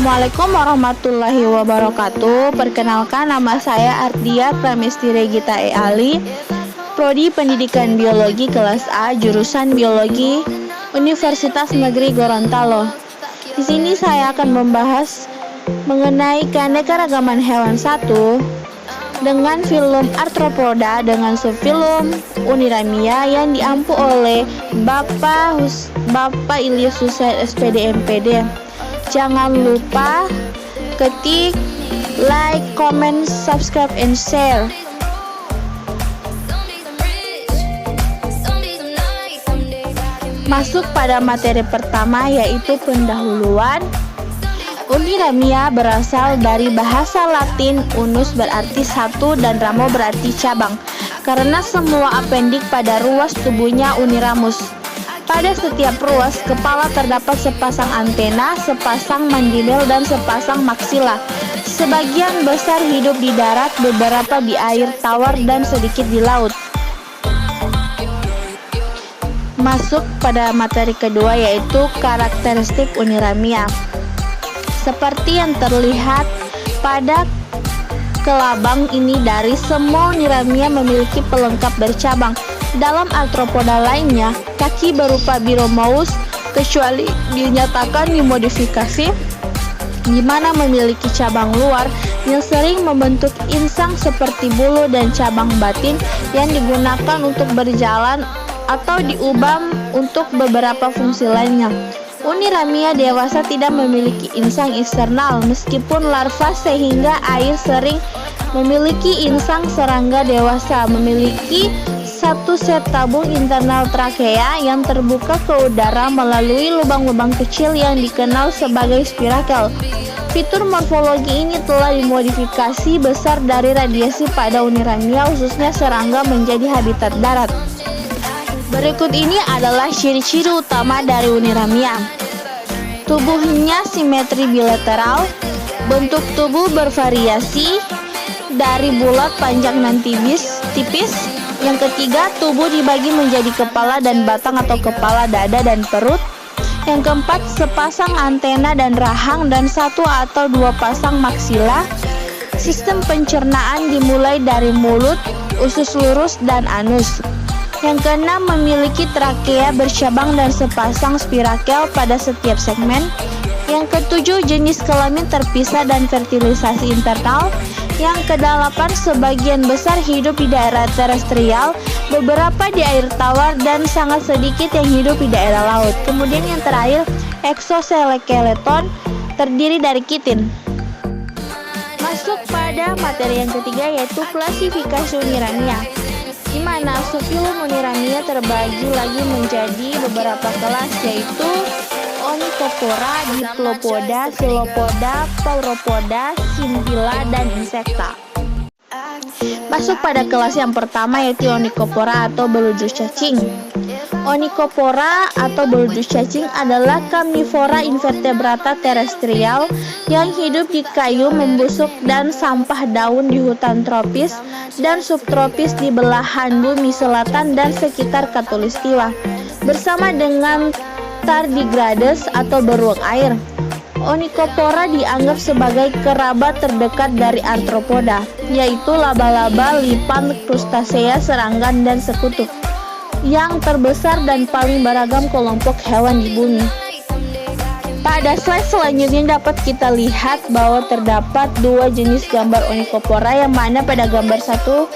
Assalamualaikum warahmatullahi wabarakatuh. Perkenalkan, nama saya Ardia Pramesti Regita E. Ali, Prodi Pendidikan Biologi kelas A, jurusan Biologi, Universitas Negeri Gorontalo. Di sini saya akan membahas mengenai keanekaragaman hewan satu dengan film Arthropoda dengan subfilm Uniramia yang diampu oleh Bapak Ilyas Husain SPD MPD. Jangan lupa ketik like, comment, subscribe, and share. Masuk pada materi pertama, yaitu pendahuluan. Uniramia berasal dari bahasa Latin unus berarti satu dan ramo berarti cabang, karena semua apendik pada ruas tubuhnya uniramus. Pada setiap ruas kepala terdapat sepasang antena, sepasang mandibel, dan sepasang maksila. Sebagian besar hidup di darat, beberapa di air tawar, dan sedikit di laut. Masuk pada materi kedua, yaitu karakteristik Uniramia. Seperti yang terlihat pada kelabang ini, dari semua Uniramia memiliki pelengkap bercabang. Dalam arthropoda lainnya, kaki berupa biromaus, kecuali dinyatakan dimodifikasi, di mana memiliki cabang luar yang sering membentuk insang seperti bulu dan cabang batin yang digunakan untuk berjalan atau diubah untuk beberapa fungsi lainnya. Uniramia dewasa tidak memiliki insang eksternal meskipun larva, sehingga air sering memiliki insang. Serangga dewasa memiliki satu set tabung internal trakea yang terbuka ke udara melalui lubang-lubang kecil yang dikenal sebagai spirakel. Fitur morfologi ini telah dimodifikasi besar dari radiasi pada Uniramia, khususnya serangga, menjadi habitat darat. Berikut ini adalah ciri-ciri utama dari Uniramia. Tubuhnya simetri bilateral, bentuk tubuh bervariasi dari bulat, panjang, dan tipis. Yang ketiga, tubuh dibagi menjadi kepala dan batang atau kepala, dada, dan perut. Yang keempat, sepasang antena dan rahang dan satu atau dua pasang maksila. Sistem pencernaan dimulai dari mulut, usus lurus, dan anus. Yang keenam, memiliki trakea bercabang dan sepasang spirakel pada setiap segmen. Yang ketujuh, jenis kelamin terpisah dan fertilisasi internal. Yang kedelapan, sebagian besar hidup di daerah terestrial, beberapa di air tawar, dan sangat sedikit yang hidup di daerah laut. Kemudian yang terakhir, exoskeleton, terdiri dari kitin. Masuk pada materi yang ketiga, yaitu klasifikasi Uniramia, di mana subfilum Uniramia terbagi lagi menjadi beberapa kelas, yaitu Onychopora, Diplopoda, Psilopoda, Pauropoda, Scintilla, dan Insecta. Masuk pada kelas yang pertama, yaitu Onychopora atau beludru cacing. Onychopora atau beludru cacing adalah karnivora invertebrata terestrial yang hidup di kayu, membusuk, dan sampah daun di hutan tropis dan subtropis di belahan bumi selatan dan sekitar Khatulistiwa, bersama dengan tardigrades atau beruang air. Onychopora dianggap sebagai kerabat terdekat dari arthropoda, yaitu laba-laba, lipan, krustasea, serangga, dan sekutu, yang terbesar dan paling beragam kelompok hewan di bumi. Pada slide selanjutnya dapat kita lihat bahwa terdapat dua jenis gambar Onychopora, yang mana pada gambar satu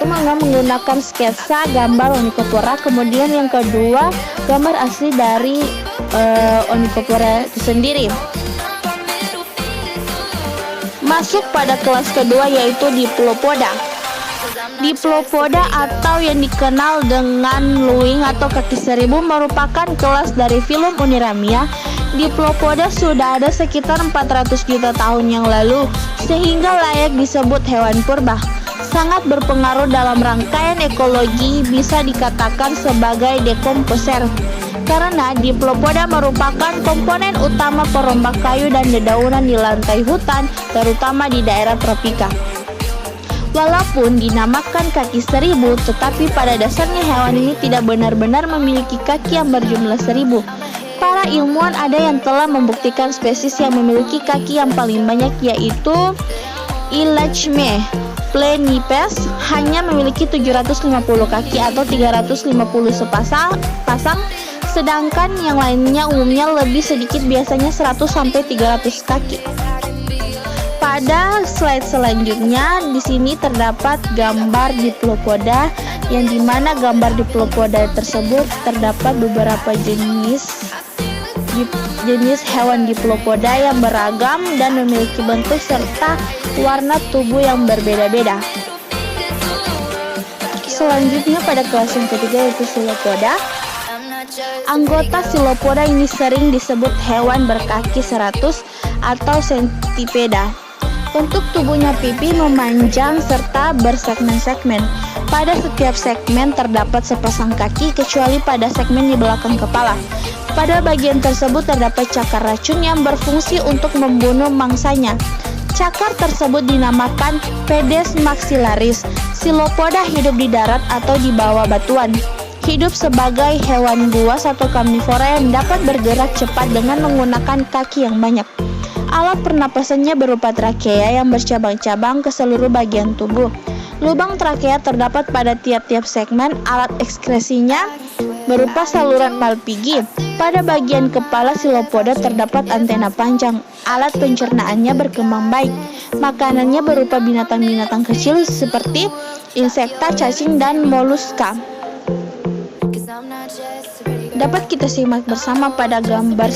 menggunakan sketsa gambar Onychopora, kemudian yang kedua gambar asli dari Onychopora itu sendiri. Masuk pada kelas kedua, yaitu Diplopoda. Diplopoda atau yang dikenal dengan luwing atau kaki seribu merupakan kelas dari filum Uniramia. Diplopoda sudah ada sekitar 400 juta tahun yang lalu, sehingga layak disebut hewan purba. Sangat berpengaruh dalam rangkaian ekologi, bisa dikatakan sebagai dekomposer, karena Diplopoda merupakan komponen utama perombak kayu dan dedaunan di lantai hutan, terutama di daerah tropika. Walaupun dinamakan kaki seribu, tetapi pada dasarnya hewan ini tidak benar-benar memiliki kaki yang berjumlah 1000. Para ilmuwan ada yang telah membuktikan spesies yang memiliki kaki yang paling banyak, yaitu Elachme plenipes hanya memiliki 750 kaki atau 350 pasang, sedangkan yang lainnya umumnya lebih sedikit, biasanya 100-300 kaki. Pada slide selanjutnya di sini terdapat gambar Diplopoda, yang dimana gambar Diplopoda tersebut terdapat beberapa jenis hewan Diplopoda yang beragam dan memiliki bentuk serta warna tubuh yang berbeda-beda. Selanjutnya pada kelas yang ketiga yaitu Silopoda. Anggota Silopoda ini sering disebut hewan berkaki 100 atau centipeda. Untuk tubuhnya pipi memanjang serta bersegmen-segmen. Pada setiap segmen terdapat sepasang kaki, kecuali pada segmen di belakang kepala. Pada bagian tersebut terdapat cakar racun yang berfungsi untuk membunuh mangsanya. Cakar tersebut dinamakan Pedes maxillaris. Silopoda hidup di darat atau di bawah batuan. Hidup sebagai hewan buas atau karnivora yang dapat bergerak cepat dengan menggunakan kaki yang banyak. Alat pernapasannya berupa trakea yang bercabang-cabang ke seluruh bagian tubuh. Lubang trakea terdapat pada tiap-tiap segmen. Alat ekskresinya berupa saluran Malpighi. Pada bagian kepala Silopoda terdapat antena panjang. Alat pencernaannya berkembang baik. Makanannya berupa binatang-binatang kecil seperti insekta, cacing, dan moluska. Dapat kita simak bersama pada gambar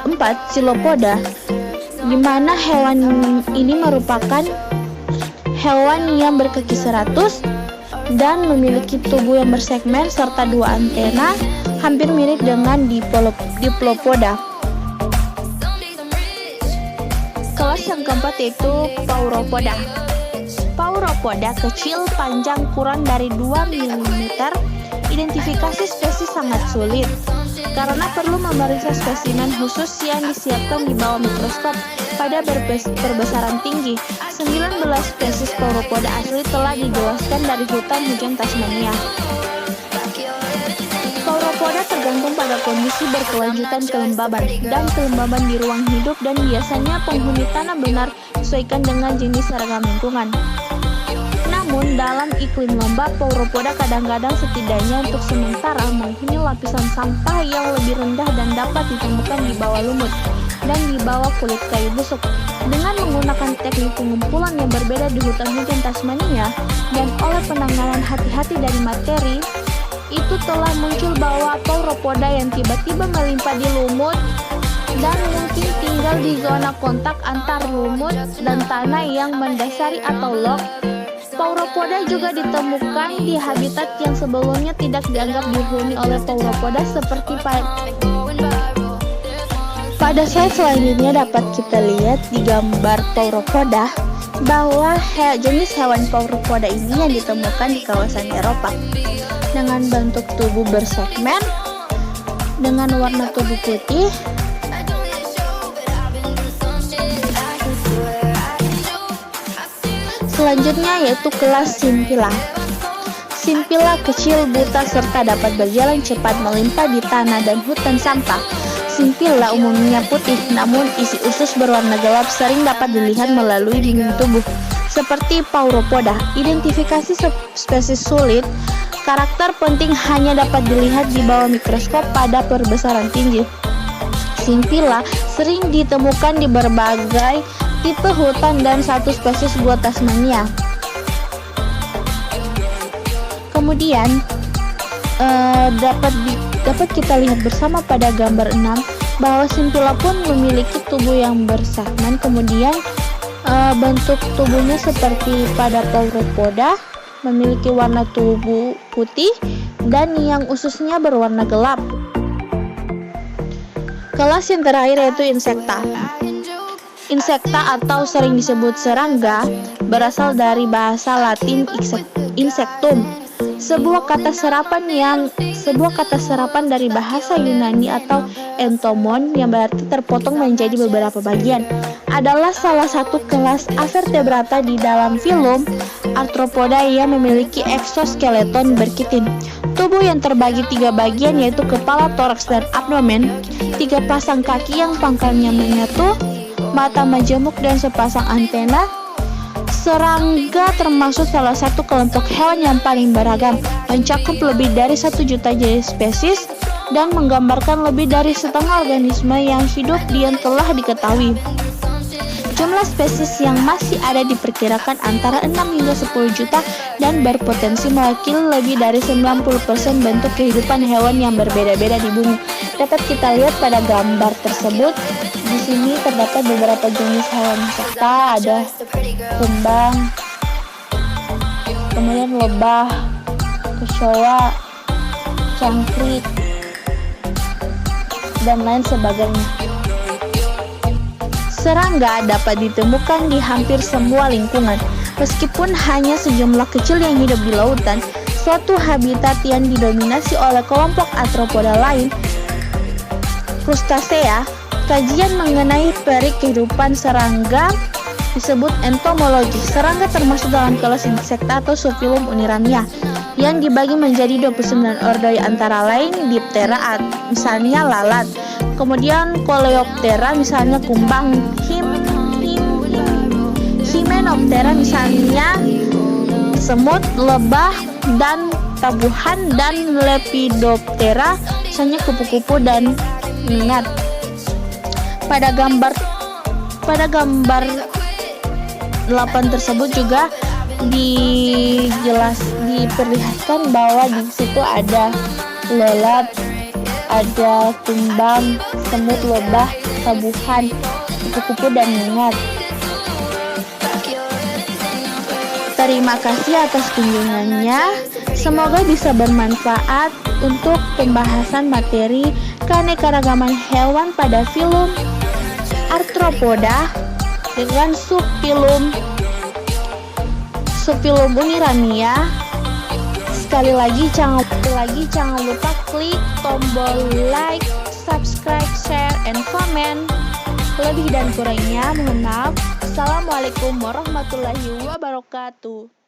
4 Silopoda, di mana hewan ini merupakan hewan yang berkaki 100 dan memiliki tubuh yang bersegmen serta 2 antena, hampir mirip dengan Diplopoda. Kelas yang keempat yaitu Pauropoda. Pauropoda kecil, panjang kurang dari 2 mm. Identifikasi spesies sangat sulit karena perlu memeriksa spesimen khusus yang disiapkan di bawah mikroskop pada perbesaran tinggi. 19 spesies Pauropoda asli telah dijelaskan dari hutan hujan Tasmania. Pauropoda tergantung pada kondisi berkelanjutan kelembaban dan kelembaban di ruang hidup, dan biasanya penghuni tanah benar disesuaikan dengan jenis seragam lingkungan. Namun dalam iklim lembab, Pauropoda kadang-kadang setidaknya untuk sementara menghuni lapisan sampah yang lebih rendah dan dapat ditemukan di bawah lumut dan di bawah kulit kayu busuk. Dengan menggunakan teknik pengumpulan yang berbeda di hutan hujan Tasmania dan oleh penanganan hati-hati dari materi, itu telah muncul bahwa Pauropoda yang tiba-tiba melimpah di lumut dan mungkin tinggal di zona kontak antar lumut dan tanah yang mendasari atau log. Pauropoda juga ditemukan di habitat yang sebelumnya tidak dianggap dihuni oleh Pauropoda seperti pada slide selanjutnya dapat kita lihat di gambar Pauropoda bahwa jenis hewan Pauropoda ini yang ditemukan di kawasan Eropa dengan bentuk tubuh bersegmen, dengan warna tubuh putih, selanjutnya yaitu kelas Simpila. Simpila kecil, buta, serta dapat berjalan cepat melimpah di tanah dan hutan sampah. Simpila umumnya putih, namun isi usus berwarna gelap sering dapat dilihat melalui dinding tubuh. Seperti Pauropoda, identifikasi spesies sulit. Karakter penting hanya dapat dilihat di bawah mikroskop pada perbesaran tinggi. Simpila sering ditemukan di berbagai tipe hutan dan satu spesies gua Tasmania. Kemudian dapat kita lihat bersama pada gambar 6 bahwa Simpila pun memiliki tubuh yang bersegmen. Kemudian bentuk tubuhnya seperti pada Pauropoda, memiliki warna tubuh putih dan yang ususnya berwarna gelap. Kelas yang terakhir yaitu Insekta. Insekta atau sering disebut serangga berasal dari bahasa Latin insectum, sebuah kata serapan dari bahasa Yunani atau entomon yang berarti terpotong menjadi beberapa bagian. Adalah salah satu kelas Avertebrata di dalam filum Arthropoda yang memiliki eksoskeleton berkitin. Tubuh yang terbagi 3 bagian yaitu kepala, toraks, dan abdomen, 3 pasang kaki yang pangkalnya menyatu, mata majemuk, dan sepasang antena. Serangga termasuk salah satu kelompok hewan yang paling beragam, mencakup lebih dari 1 juta jenis spesies dan menggambarkan lebih dari setengah organisme yang hidup yang telah diketahui. Jumlah spesies yang masih ada diperkirakan antara 6 hingga 10 juta dan berpotensi mewakili lebih dari 90% bentuk kehidupan hewan yang berbeda-beda di bumi. Dapat kita lihat pada gambar tersebut. Di sini terdapat beberapa jenis hewan serta ada kumbang, kemudian lebah, kecoa, cangkrik, dan lain sebagainya. Serangga dapat ditemukan di hampir semua lingkungan, meskipun hanya sejumlah kecil yang hidup di lautan. Suatu habitat yang didominasi oleh kelompok arthropoda lain, krustasea. Kajian mengenai peri kehidupan serangga disebut entomologi. Serangga termasuk dalam kelas insekta atau subfilum Uniramia yang dibagi menjadi 29 ordo, antara lain Diptera, misalnya lalat, kemudian Coleoptera, misalnya kumbang, Hymenoptera, misalnya semut, lebah, dan tabuhan, dan Lepidoptera, misalnya kupu-kupu dan ngengat. Pada gambar 8 tersebut juga diperlihatkan bahwa di situ ada lalat, ada kumbang, semut, lebah, tabuhan, kupu-kupu, dan ngengat. Terima kasih atas kunjungannya. Semoga bisa bermanfaat untuk pembahasan materi keanekaragaman hewan pada filum Arthropoda dengan subfilum Uniramia. Sekali lagi jangan lupa klik tombol like, subscribe, share, and comment. Lebih dan kurangnya mohon maaf. Assalamualaikum warahmatullahi wabarakatuh.